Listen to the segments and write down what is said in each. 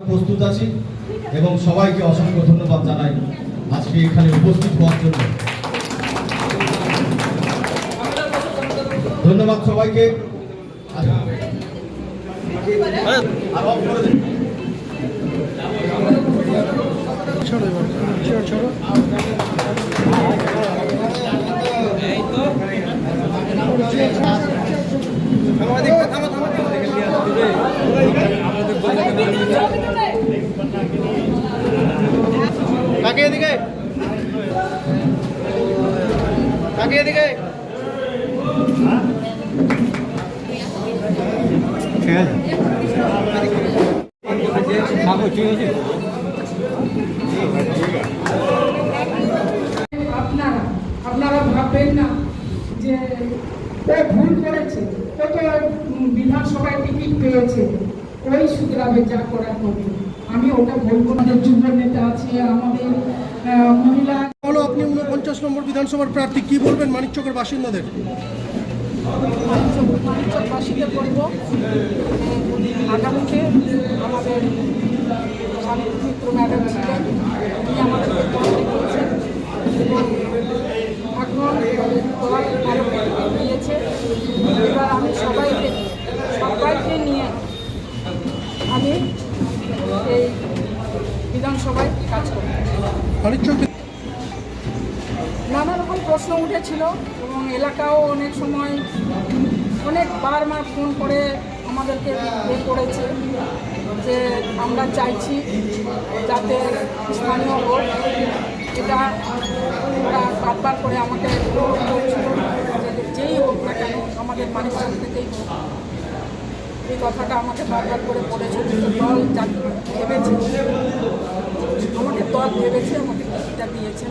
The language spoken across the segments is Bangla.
প্রস্তুত আছি এবং সবাইকে অসংখ্য ধন্যবাদ জানাই আজকে এখানে উপস্থিত হওয়ার জন্য। ধন্যবাদ সবাইকে। কাকে এদিকে কাকে এদিকে ঠিক আছে আপনারা ভাববেন না যে ও ভুল করেছে, ও তো বিধানসভায় টিকিট পেয়েছে, ওই শুধরাবে যা করার করবে। আমি ওটা বলবো। আমাদের যুব নেতা আছে, আমাদের মহিলা। বলো, আপনি 49 নম্বর বিধানসভার প্রার্থী, কি বলবেন মানিকচকের বাসিন্দাদের? মানিকচকবাসীদের বলবো আগামীতে আমাদের শান্তি মিত্র ম্যাডাম ছিলেন, উনি আমাদেরকে পথ দেখিয়েছেন এবং এখন ভালো দিয়েছে। এবার আমি সবাইকে নিয়ে আমি এই বিধানসভায় কাজ করি। মানিকচক নানা রকম প্রশ্ন উঠেছিল এবং এলাকাও অনেক সময় অনেকবার ফোন করে আমাদেরকে করেছে যে আমরা চাইছি যাতে স্থানীয় ভোট, এটা ওরা বারবার করে আমাকে অনুরোধ করছিল যে যেই হোক না কেন আমাদের মানিকচক থেকেই হোক। এই কথাটা আমাকে বারবার করে বলেছিল। দল ভেবেছে, আমাকে দল ভেবেছে, আমাকে টিকিটটা দিয়েছেন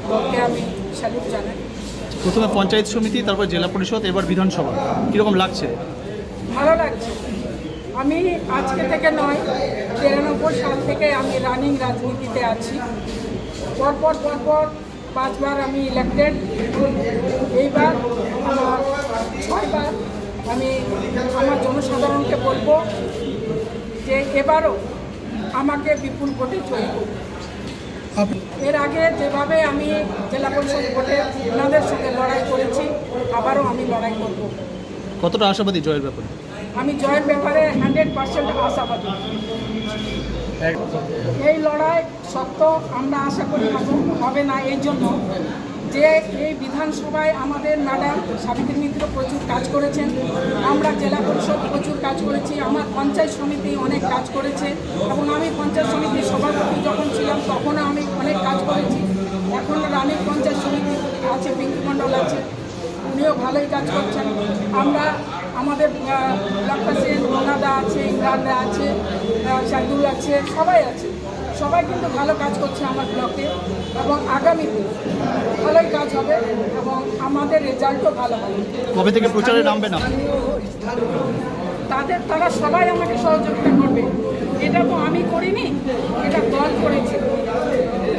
দলকে আমি স্যালুট জানাই। প্রথমে পঞ্চায়েত সমিতি, তারপর জেলা পরিষদ, এবার বিধানসভা, কীরকম লাগছে? ভালো লাগছে। আমি আজকে থেকে নয়, 93 সাল থেকে আমি রানিং রাজনীতিতে আছি। পরপর 5বার আমি ইলেক্টেড, এইবার 6বার। আমি আমার জনসাধারণকে বলবো যে এবারও আমাকে বিপুল ভোটে জয়ী করুন। এর আগে যেভাবে আমি জেলা পরিষদ ভোটে ওনাদের সঙ্গে লড়াই করেছি, আবারও আমি লড়াই করব। কতটা আশাবাদী জয়ের ব্যাপারে? আমি জয়ের ব্যাপারে 100% আশাবাদী। এই লড়াই সত্য আমরা আশা করি হবে না, এই জন্য যে এই বিধানসভায় আমাদের ম্যাডাম সাবিত্রী মিত্র প্রচুর কাজ করেছেন, আমরা জেলা পরিষদ প্রচুর কাজ করেছি, আমার পঞ্চায়েত সমিতি অনেক কাজ করেছে এবং আমি পঞ্চায়েত সমিতির সভাপতি যখন ছিলাম তখনও আমি অনেক কাজ করেছি। এখন রানিং পঞ্চায়েত সমিতি আছে, পিঙ্কি মণ্ডল আছে, উনিও ভালোই কাজ করছেন। আমরা আমাদের ব্লক প্রেসিডেন্ট মোনাদা আছে, ইমরানরা আছে, শাহিদুল আছে, সবাই আছে, সবাই কিন্তু ভালো কাজ করছে আমার ব্লকে এবং আগামীতে ভালোই কাজ হবে এবং আমাদের রেজাল্টও ভালো হবে। কবে থেকে প্রচারে নামবে না? তারা সবাই আমাকে সহযোগিতা করবে। এটা তো আমি করিনি, এটা দল করেছে।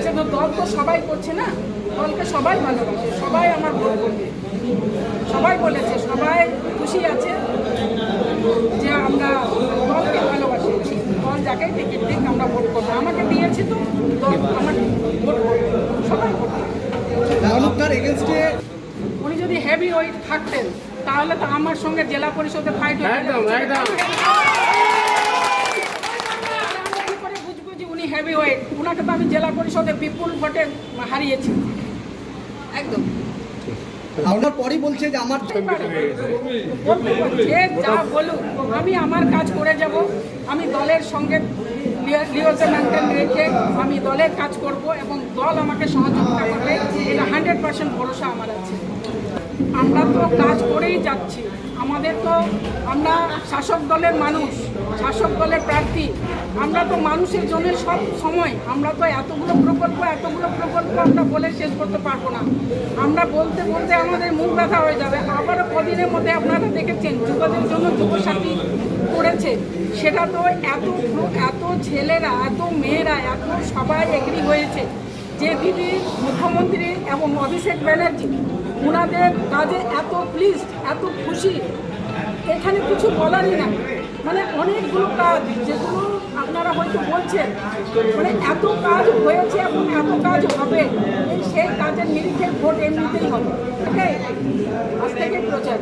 সে তো দল তো সবাই করছে না, দলকে সবাই ভালোবাসে, সবাই আমার ভোট করবে, সবাই বলেছে, সবাই খুশি আছে যে আমরা দলকে ভালোবাসি। দল যাকেই টিকিট দিক আমরা ভোট করবো, আমাকে দিয়েছে তো দল আমাকে ভোট করবে, সবাই ভোট করবে। উনি যদি হেভি ওয়েট থাকতেন তাহলে তো আমার সঙ্গে জেলা পরিষদে ফাইট হয়ে বুঝবো যে উনি হেভি ওয়েট। ওনাকে তো আমি জেলা পরিষদে বিপুল ভোটে হারিয়েছি। একদম আপনার পরই বলছে যে আমার যে যা বলুক, আমি আমার কাজ করে যাব। আমি দলের সঙ্গে লিওজে মেনটেন রেখে আমি দলের কাজ করব এবং দল আমাকে সহযোগিতা করবে, এটা 100% ভরসা আমার আছে। আমরা তো কাজ করেই যাচ্ছি, আমাদের তো আমরা শাসক দলের মানুষ, শাসক দলের প্রার্থী, আমরা তো মানুষের জন্য সব সময়। আমরা তো এতগুলো প্রকল্প আমরা বলে শেষ করতে পারবো না। আমরা বলতে বলতে আমাদের মুখ ব্যথা হয়ে যাবে। আবারও কদিনের মধ্যে আপনারা দেখেছেন যুবদের জন্য যুবসাথী করেছে, সেটা তো এত ছেলেরা, এত মেয়েরা, এত সবাই এগ্রি হয়েছে যে দিদি মুখ্যমন্ত্রী এবং অভিষেক ব্যানার্জি ওনাদের কাজে এত প্লিজড, এত খুশি, এখানে কিছু বলারই না। মানে অনেকগুলো কাজ যেগুলো আপনারা হয়তো বলছেন মানে এত কাজ হয়েছে এবং এত কাজ হবে, এই সেই কাজের নিরিখে ভোট এমনিতেই হবে। এটাই আজ থেকে প্রচার।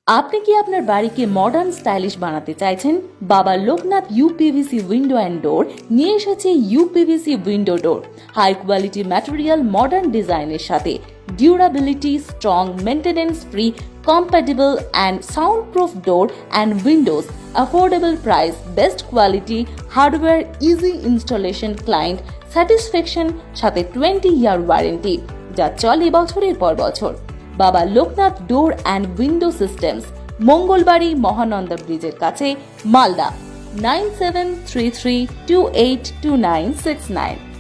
আপনি কি আপনার বাড়িকে মডার্ন স্টাইলিশ বানাতে চাইছেন? বাবা Loknath uPVC window and door নিয়ে এসেছে ইউপিভিসি উইন্ডো ডোর, হাই কোয়ালিটি ম্যাটেরিয়াল, মডার্ন ডিজাইনের সাথে durability, strong, maintenance free, compatible and soundproof door and windows, affordable price, best quality, hardware, easy installation, client satisfaction সাথে 20-year ওয়ারেন্টি যা চলে বছরের পর বছর। বাবা Loknath door and window systems, Mangalbari Mahananda ব্রিজের কাছে, মালদা 9733282969।